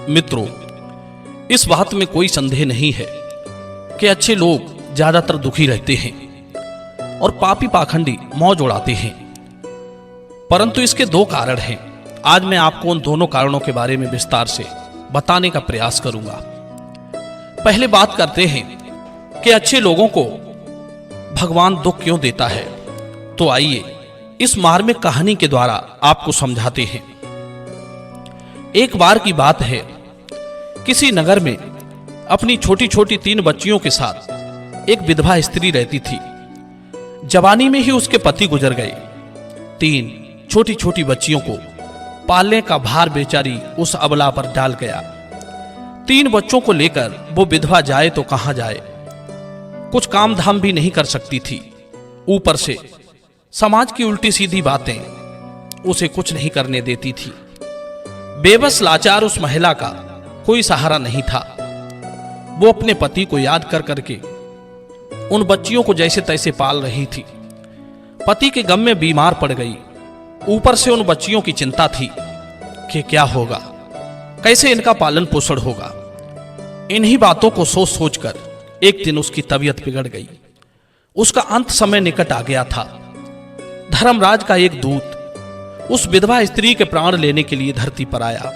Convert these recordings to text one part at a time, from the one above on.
मित्रों, इस बात में कोई संदेह नहीं है कि अच्छे लोग ज्यादातर दुखी रहते हैं और पापी पाखंडी मौज उड़ाते हैं। परंतु इसके दो कारण हैं। आज मैं आपको उन दोनों कारणों के बारे में विस्तार से बताने का प्रयास करूंगा। पहले बात करते हैं कि अच्छे लोगों को भगवान दुख क्यों देता है। तो आइए इस मार्मिक कहानी के द्वारा आपको समझाते हैं। एक बार की बात है, किसी नगर में अपनी छोटी छोटी 3 बच्चियों के साथ एक विधवा स्त्री रहती थी। जवानी में ही उसके पति गुजर गए। 3 छोटी छोटी बच्चियों को पालने का भार बेचारी उस अबला पर डाल गया। 3 बच्चों को लेकर वो विधवा जाए तो कहां जाए। कुछ काम धाम भी नहीं कर सकती थी। ऊपर से समाज की उल्टी सीधी बातें उसे कुछ नहीं करने देती थी। बेबस लाचार उस महिला का कोई सहारा नहीं था। वो अपने पति को याद कर करके उन बच्चियों को जैसे तैसे पाल रही थी। पति के गम में बीमार पड़ गई। ऊपर से उन बच्चियों की चिंता थी कि क्या होगा, कैसे इनका पालन पोषण होगा। इन्हीं बातों को सोच सोचकर एक दिन उसकी तबीयत बिगड़ गई। उसका अंत समय निकट आ गया था। धर्मराज का एक दूत उस विधवा स्त्री के प्राण लेने के लिए धरती पर आया।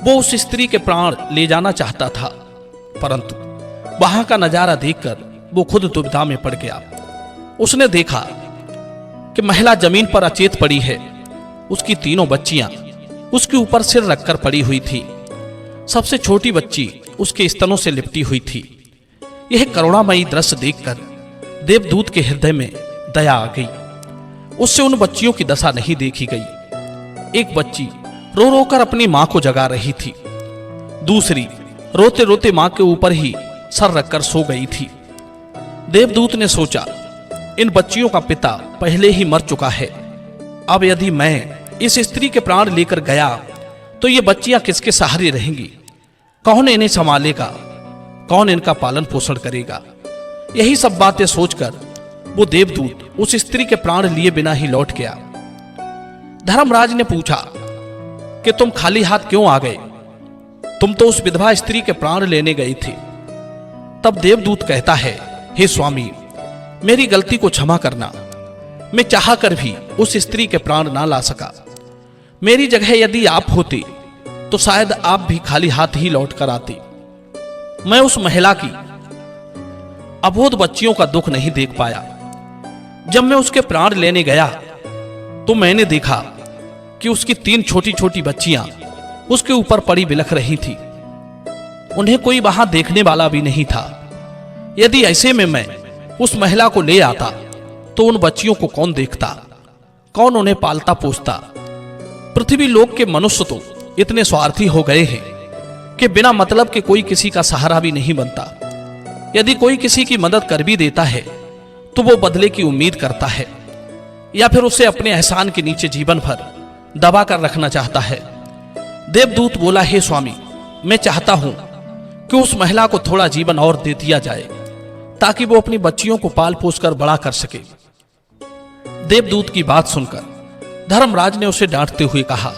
वो उस स्त्री के प्राण ले जाना चाहता था, परंतु वहां का नजारा देखकर वो खुद दुविधा में पड़ गया। उसने देखा कि महिला जमीन पर अचेत पड़ी है। उसकी 3 बच्चियां उसके ऊपर सिर रखकर पड़ी हुई थी। सबसे छोटी बच्ची उसके स्तनों से लिपटी हुई थी। यह करुणामयी दृश्य देखकर देवदूत के हृदय में दया आ गई। उससे उन बच्चियों की दशा नहीं देखी गई। एक बच्ची रो रो कर अपनी मां को जगा रही थी। दूसरी रोते रोते मां के ऊपर ही सर रखकर सो गई थी। देवदूत ने सोचा, इन बच्चियों का पिता पहले ही मर चुका है। अब यदि मैं इस स्त्री के प्राण लेकर गया तो ये बच्चियां किसके सहारे रहेंगी? कौन इन्हें संभालेगा? कौन इनका पालन पोषण करेगा? यही सब बातें सोचकर वो देवदूत उस स्त्री के प्राण लिए बिना ही लौट गया। धर्मराज ने पूछा कि तुम खाली हाथ क्यों आ गए? तुम तो उस विधवा स्त्री के प्राण लेने गए थे। तब देवदूत कहता है, हे स्वामी, मेरी गलती को क्षमा करना। मैं चाह कर भी उस स्त्री के प्राण ना ला सका। मेरी जगह यदि आप होते तो शायद आप भी खाली हाथ ही लौट कर आते। मैं उस महिला की अबोध बच्चियों का दुख नहीं देख पाया। जब मैं उसके प्राण लेने गया तो मैंने देखा कि उसकी 3 छोटी छोटी बच्चियां उसके ऊपर पड़ी बिलख रही थी। उन्हें कोई वहां देखने वाला भी नहीं था। यदि ऐसे में मैं उस महिला को ले आता तो उन बच्चियों को कौन देखता? कौन उन्हें पालता पोसता? पृथ्वी लोक के मनुष्य तो इतने स्वार्थी हो गए हैं कि बिना मतलब के कोई किसी का सहारा भी नहीं बनता। यदि कोई किसी की मदद कर भी देता है तो वो बदले की उम्मीद करता है, या फिर उसे अपने एहसान के नीचे जीवन भर दबा कर रखना चाहता है। देवदूत बोला, हे स्वामी, मैं चाहता हूं कि उस महिला को थोड़ा जीवन और दे दिया जाए ताकि वो अपनी बच्चियों को पाल पोस कर बड़ा कर सके। देवदूत की बात सुनकर धर्मराज ने उसे डांटते हुए कहा,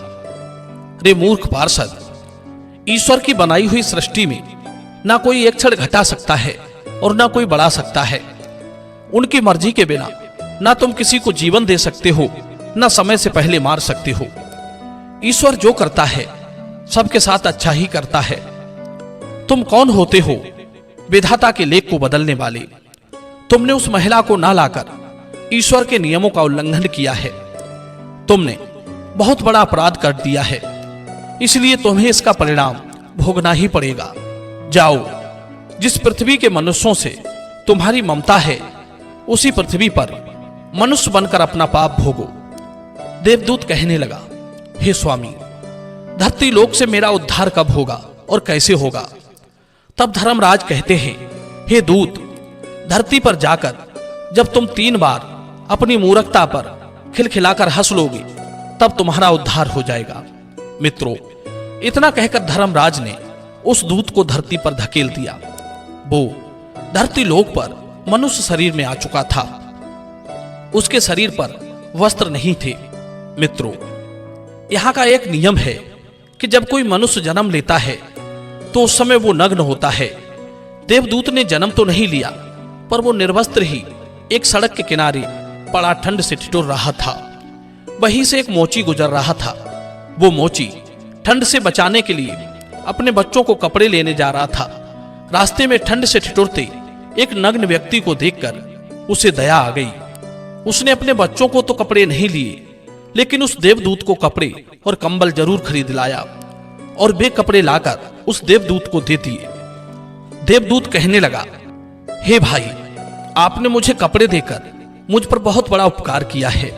रे मूर्ख पार्षद, ईश्वर की बनाई हुई सृष्टि में ना कोई एक क्षण घटा सकता है और ना कोई बढ़ा सकता है। उनकी मर्जी के बिना ना तुम किसी को जीवन दे सकते हो, ना समय से पहले मार सकते हो। ईश्वर जो करता है सबके साथ अच्छा ही करता है। तुम कौन होते हो विधाता के लेख को बदलने वाले? तुमने उस महिला को ना लाकर ईश्वर के नियमों का उल्लंघन किया है। तुमने बहुत बड़ा अपराध कर दिया है, इसलिए तुम्हें इसका परिणाम भोगना ही पड़ेगा। जाओ, जिस पृथ्वी के मनुष्यों से तुम्हारी ममता है उसी पृथ्वी पर मनुष्य बनकर अपना पाप भोगो। देवदूत कहने लगा, हे स्वामी, धरती लोक से मेरा उद्धार कब होगा और कैसे होगा? तब धर्मराज कहते हैं, हे दूत, धरती पर जाकर जब तुम 3 बार अपनी मूर्खता पर खिलखिलाकर हंस लोगे तब तुम्हारा उद्धार हो जाएगा। मित्रों, इतना कहकर धर्मराज ने उस दूत को धरती पर धकेल दिया। वो धरती लोक पर मनुष्य शरीर में आ चुका था। उसके शरीर पर वस्त्र नहीं थे। मित्रों, यहां का एक नियम है कि जब कोई मनुष्य जन्म लेता है तो उस समय वो नग्न होता है। देवदूत ने जन्म तो नहीं लिया, पर वो निर्वस्त्र ही एक सड़क के किनारे पड़ा ठंड से ठिठुर रहा था। वहीं से एक मोची गुजर रहा था। वो मोची ठंड से बचाने के लिए अपने बच्चों को कपड़े लेने जा रहा था। रास्ते में ठंड से ठिठुरते एक नग्न व्यक्ति को देखकर उसे दया आ गई। उसने अपने बच्चों को तो कपड़े नहीं लिए, लेकिन उस देवदूत को कपड़े और कंबल जरूर खरीद लाया और वे कपड़े लाकर उस देवदूत को दे दिए। देवदूत कहने लगा, हे भाई, आपने मुझे कपड़े देकर मुझ पर बहुत बड़ा उपकार किया है,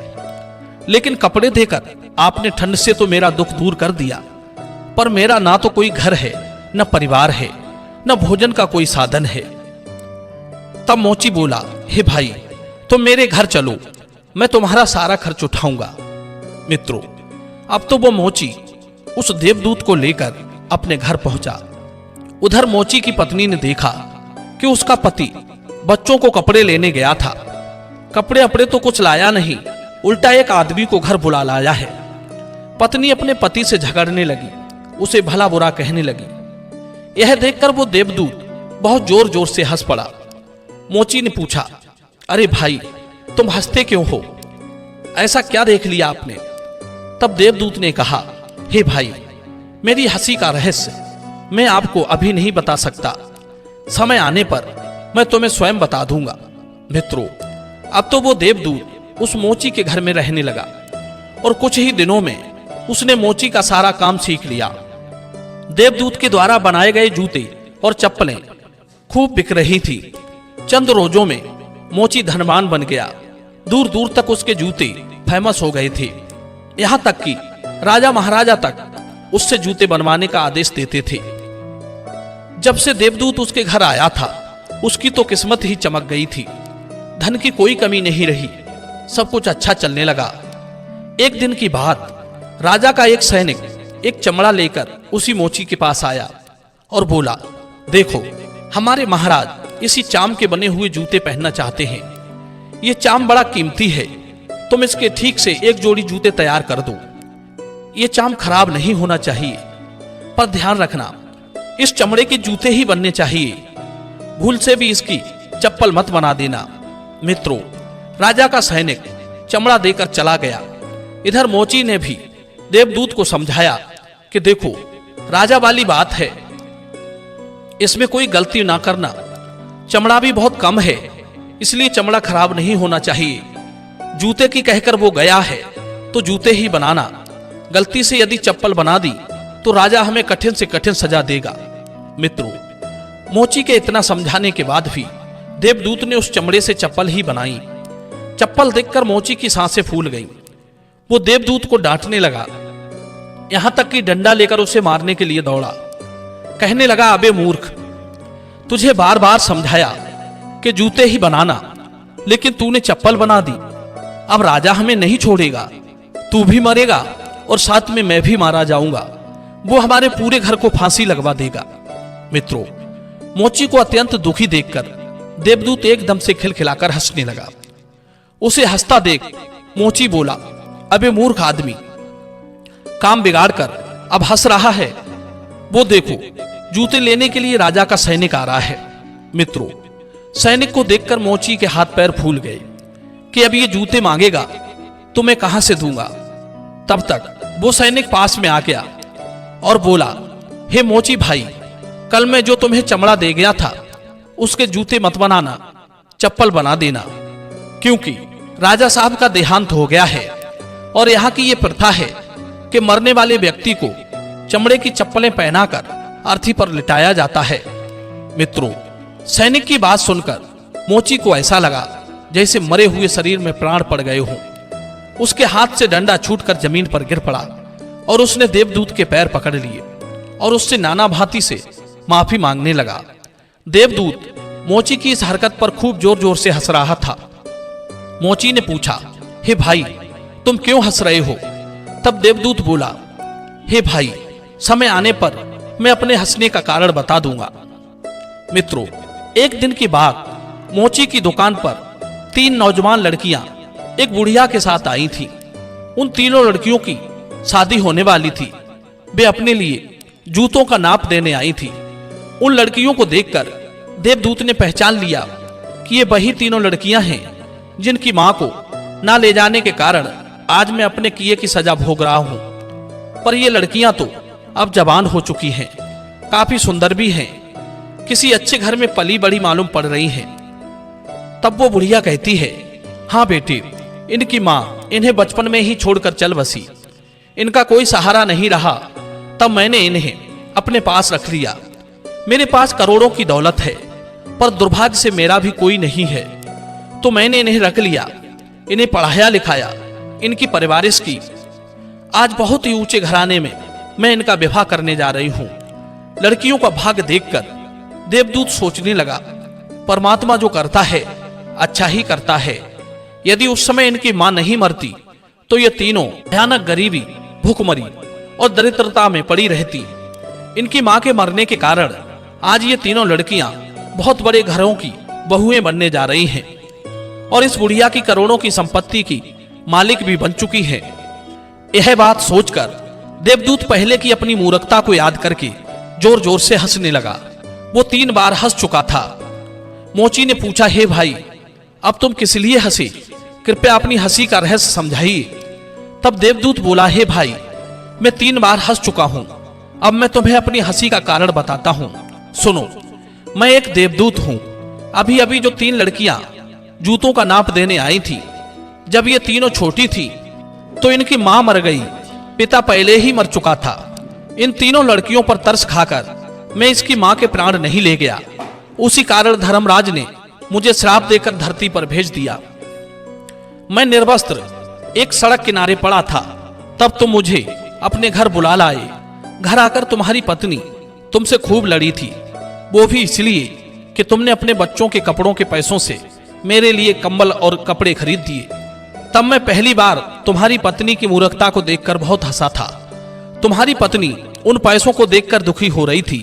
लेकिन कपड़े देकर आपने ठंड से तो मेरा दुख दूर कर दिया, पर मेरा ना तो कोई घर है, न परिवार है, न भोजन का कोई साधन है। तब मोची बोला, हे भाई, तुम मेरे घर चलो, मैं तुम्हारा सारा खर्च उठाऊंगा। मित्रों, अब तो वो मोची उस देवदूत को लेकर अपने घर पहुंचा। उधर मोची की पत्नी ने देखा कि उसका पति बच्चों को कपड़े लेने गया था। कपड़े अपड़े तो कुछ लाया नहीं, उल्टा एक आदमी को घर बुला लाया है। पत्नी अपने पति से झगड़ने लगी, उसे भला बुरा कहने लगी। यह देखकर वो देवदूत बहुत जोर जोर से हंस पड़ा। मोची ने पूछा, अरे भाई, तुम हंसते क्यों हो? ऐसा क्या देख लिया आपने? तब देवदूत ने कहा, हे भाई, मेरी हंसी का रहस्य मैं आपको अभी नहीं बता सकता, समय आने पर मैं तुम्हें स्वयं बता दूंगा। मित्रों, अब तो वो देवदूत उस मोची के घर में रहने लगा और कुछ ही दिनों में उसने मोची का सारा काम सीख लिया। देवदूत के द्वारा बनाए गए जूते और चप्पलें खूब बिक रही थी। चंद रोजों में मोची धनवान बन गया। दूर दूर तक उसके जूते फेमस हो गए थे। यहां तक कि राजा महाराजा तक उससे जूते बनवाने का आदेश देते थे। जब से देवदूत उसके घर आया था, उसकी तो किस्मत ही चमक गई थी। धन की कोई कमी नहीं रही, सब कुछ अच्छा चलने लगा। एक दिन की बात, राजा का एक सैनिक एक चमड़ा लेकर उसी मोची के पास आया और बोला, देखो, हमारे महाराज इसी चाम के बने हुए जूते पहनना चाहते हैं। ये चाम बड़ा कीमती है, तुम इसके ठीक से एक जोड़ी जूते तैयार कर दो। ये चाम खराब नहीं होना चाहिए, पर ध्यान रखना, इस चमड़े के जूते ही बनने चाहिए। भूल से भी इसकी चप्पल मत बना देना। मित्रों, राजा का सैनिक चमड़ा देकर चला गया। इधर मोची ने भी देवदूत को समझाया कि देखो, राजा वाली बात है, इसमें कोई गलती ना करना। चमड़ा भी बहुत कम है, इसलिए चमड़ा खराब नहीं होना चाहिए। जूते की कहकर वो गया है तो जूते ही बनाना। गलती से यदि चप्पल बना दी तो राजा हमें कठिन से कठिन सजा देगा। मित्रों, मोची के इतना समझाने के बाद भी देवदूत ने उस चमड़े से चप्पल ही बनाई। चप्पल देखकर मोची की सांसें फूल गईं। वो देवदूत को डांटने लगा, यहां तक कि डंडा लेकर उसे मारने के लिए दौड़ा। कहने लगा, अबे मूर्ख, तुझे बार बार समझाया कि जूते ही बनाना, लेकिन तूने चप्पल बना दी। अब राजा हमें नहीं छोड़ेगा, तू भी मरेगा और साथ में मैं भी मारा जाऊंगा। वो हमारे पूरे घर को फांसी लगवा देगा। मित्रों, मोची को अत्यंत दुखी देखकर देवदूत एकदम से खिलखिलाकर हंसने लगा। उसे हंसता देख मोची बोला, अबे मूर्ख आदमी, काम बिगाड़कर अब हंस रहा है। वो देखो, जूते लेने के लिए राजा का सैनिक आ रहा है। मित्रों, सैनिक को देखकर मोची के हाथ पैर फूल गए कि अब ये जूते मांगेगा तो मैं कहां से दूंगा। तब तक वो सैनिक पास में आ गया और बोला, हे मोची भाई, कल मैं जो तुम्हें चमड़ा दे गया था उसके जूते मत बनाना, चप्पल बना देना, क्योंकि राजा साहब का देहांत हो गया है और यहाँ की ये प्रथा है कि मरने वाले व्यक्ति को चमड़े की चप्पलें पहनाकर अर्थी पर लिटाया जाता है। मित्रों, सैनिक की बात सुनकर मोची को ऐसा लगा जैसे मरे हुए शरीर में प्राण पड़ गए हों। उसके हाथ से डंडा छूटकर जमीन पर गिर पड़ा और उसने देवदूत के पैर पकड़ लिए और उससे नाना भांति से माफी मांगने लगा। देवदूत मोची की इस हरकत पर खूब जोर जोर से हंस रहा था। मोची ने पूछा, हे भाई, तुम क्यों हंस रहे हो? तब देवदूत बोला, हे भाई, समय आने पर मैं अपने हंसने का कारण बता दूंगा। मित्रों, एक दिन की बात, मोची की दुकान पर 3 नौजवान लड़कियां एक बुढ़िया के साथ आई थीं। उन तीनों लड़कियों की शादी होने वाली थी। वे अपने लिए जूतों का नाप देने आई थी। उन लड़कियों को देखकर देवदूत ने पहचान लिया कि ये वही तीनों लड़कियां हैं जिनकी मां को ना ले जाने के कारण आज मैं अपने किए की सजा भोग रहा हूं। पर ये लड़कियां तो अब जवान हो चुकी हैं, काफी सुंदर भी हैं, किसी अच्छे घर में पली बड़ी मालूम पड़ रही हैं। तब वो बुढ़िया कहती है, हाँ बेटे, इनकी मां इन्हें बचपन में ही छोड़कर चल बसी, इनका कोई सहारा नहीं रहा, तब मैंने इन्हें अपने पास रख लिया। मेरे पास करोड़ों की दौलत है, पर दुर्भाग्य से मेरा भी कोई नहीं है, तो मैंने इन्हें रख लिया, इन्हें पढ़ाया लिखाया, इनकी परवरिश की। आज बहुत ही ऊंचे घराने में मैं इनका विवाह करने जा रही हूं। लड़कियों का भाग्य देखकर देवदूत सोचने लगा, परमात्मा जो करता है अच्छा ही करता है। यदि उस समय इनकी मां नहीं मरती तो ये तीनों भयानक गरीबी, भूखमरी और दरिद्रता में पड़ी रहती। इनकी मां के मरने के कारण आज ये तीनों लड़कियां बहुत बड़े घरों की बहुएं बनने जा रही हैं और इस बुढ़िया की करोड़ों की संपत्ति की मालिक भी बन चुकी है। यह बात सोचकर देवदूत पहले की अपनी मूर्खता को याद करके जोर जोर से हंसने लगा। वो 3 बार हंस चुका था। मोची ने पूछा, हे भाई, अब तुम किस लिए हंसे? कृपया अपनी हंसी का रहस्य समझाइए। तब देवदूत बोला, हे भाई, मैं 3 बार हंस चुका हूं, अब मैं तुम्हें अपनी हंसी का कारण बताता हूं। सुनो, मैं एक देवदूत हूं। अभी अभी जो 3 लड़कियां जूतों का नाप देने आई थी, जब ये तीनों छोटी थी तो इनकी मां मर गई, पिता पहले ही मर चुका था। इन तीनों लड़कियों पर तरस खाकर मैं इसकी मां के प्राण नहीं ले गया। उसी कारण धर्मराज ने मुझे श्राप देकर धरती पर भेज दिया। मैं निर्वस्त्र एक सड़क किनारे पड़ा था, तब तुम मुझे अपने घर बुला लाए। घर आकर तुम्हारी पत्नी तुमसे खूब लड़ी थी, वो भी इसलिए कि तुमने अपने बच्चों के कपड़ों के पैसों से मेरे लिए कंबल और कपड़े खरीद दिए। तब मैं पहली बार तुम्हारी पत्नी की मूर्खता को देखकर बहुत हंसा था। तुम्हारी पत्नी उन पैसों को देखकर दुखी हो रही थी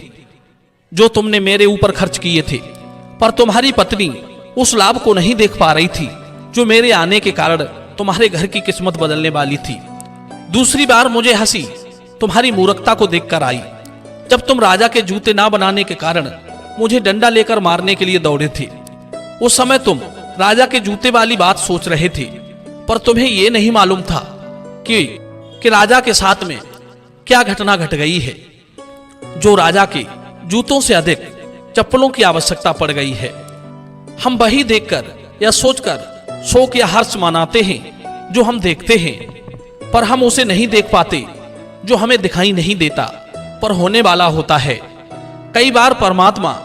जो तुमने मेरे ऊपर खर्च किए थे, पर तुम्हारी पत्नी उस लाभ को नहीं देख पा रही थी जो मेरे आने के कारण तुम्हारे घर की किस्मत बदलने वाली थी। दूसरी बार मुझे हंसी तुम्हारी मूर्खता को देखकर आई, जब तुम राजा के जूते ना बनाने के कारण मुझे डंडा लेकर मारने के लिए दौड़े थे। उस समय तुम राजा के जूते वाली बात सोच रहे थे, पर तुम्हें यह नहीं मालूम था कि राजा के साथ में क्या घटना घट गई है, जो राजा के जूतों से अधिक चप्पलों की आवश्यकता पड़ गई है। हम वही देखकर या सोचकर शोक या हर्ष मनाते हैं जो हम देखते हैं, पर हम उसे नहीं देख पाते जो हमें दिखाई नहीं देता पर होने वाला होता है। कई बार परमात्मा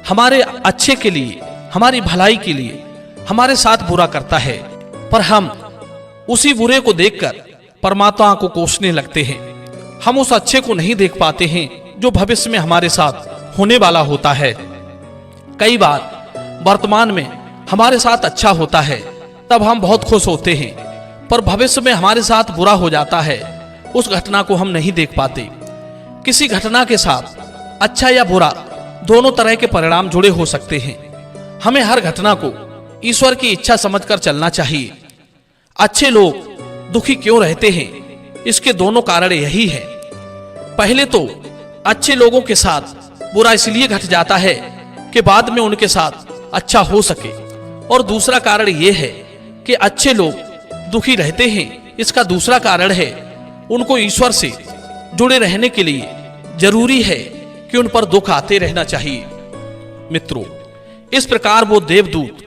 हमारे अच्छे के लिए, हमारी भलाई के लिए हमारे साथ बुरा करता है, पर हम उसी बुरे को देखकर परमात्मा को कोसने लगते हैं। हम उस अच्छे को नहीं देख पाते हैं जो भविष्य में हमारे साथ होने वाला होता है। कई बार वर्तमान में हमारे साथ अच्छा होता है, तब हम बहुत खुश होते हैं, पर भविष्य में हमारे साथ बुरा हो जाता है, उस घटना को हम नहीं देख पाते। किसी घटना के साथ अच्छा या बुरा दोनों तरह के परिणाम जुड़े हो सकते हैं। हमें हर घटना को ईश्वर की इच्छा समझकर चलना चाहिए। अच्छे लोग दुखी क्यों रहते हैं, इसके दोनों कारण यही है। पहले तो अच्छे लोगों के साथ बुरा इसलिए घट जाता है कि बाद में उनके साथ अच्छा हो सके, और दूसरा कारण यह है कि अच्छे लोग दुखी रहते हैं, इसका दूसरा कारण है उनको ईश्वर से जुड़े रहने के लिए जरूरी है कि उन पर दुख आते रहना चाहिए। मित्रों, इस प्रकार वो देवदूत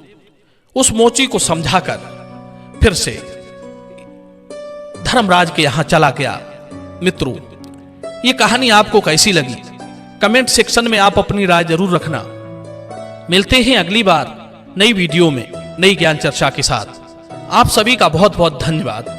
उस मोची को समझाकर फिर से धर्मराज के यहां चला गया। मित्रों, ये कहानी आपको कैसी लगी? कमेंट सेक्शन में आप अपनी राय जरूर रखना। मिलते हैं अगली बार नई वीडियो में नई ज्ञान चर्चा के साथ। आप सभी का बहुत बहुत धन्यवाद।